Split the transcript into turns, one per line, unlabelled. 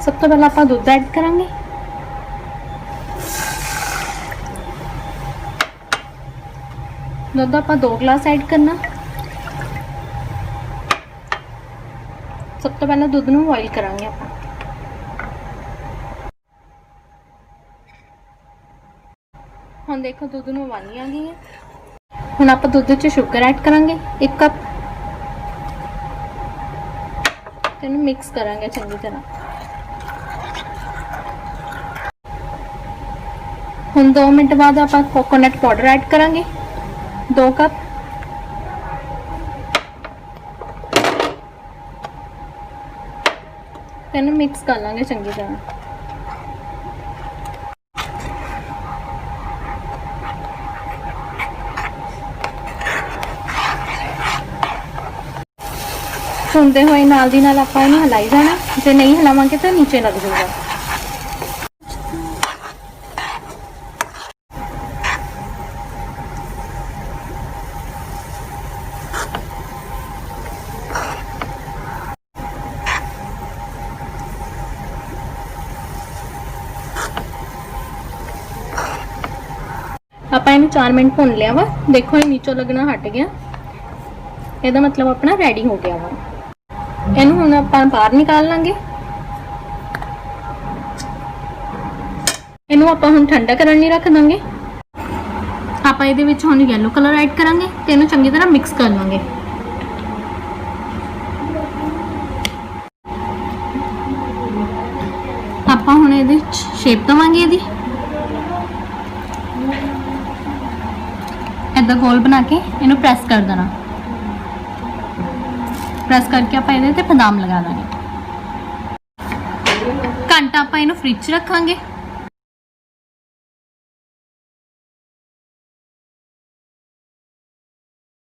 सब तो पहले आप दुध ऐड करांगे। दुध आप 2 गिलास ऐड करना। सब तो पहले दुध नूं बॉयल करांगे आप। हुण देखो दुध नूं उबाली आ गई है। हुण आप दुध च शुगर ऐड करांगे 1 कप। इहनूं मिक्स करांगे चंगी तरह। हुण 2 मिनट बाद आप कोकोनट पाउडर ऐड करांगे 2 कप। इहनूं मिक्स कर लांगे चंगी तरह। भुनते हुए नाल दी नाल आपां इहनूं हिलाई जाना। जे नहीं हिलावांगे तो नीचे लग जाएगा। आपां इहनूं 4 मिनट भुन लिया वा। देखो ये नीचों लगना हट गया। ਇਹਦਾ मतलब अपना रेडी हो गया वा। इहनूं हुण आपां बाहर निकाल लांगे। इहनूं आपां हुण ठंडा करन लई रख दांगे। आपां इहदे विच हुण येलो कलर ऐड करांगे ते इहनूं चंगी तरह मिक्स कर लांगे। आपां हुण इहदे शेप देवांगे इहदी। इदां गोल बना के इहनूं प्रैस कर देना। प्रैस करके आप इहदे ते बादाम लगा देंगे। घंटा आप इहनूं फ्रिज च रखांगे।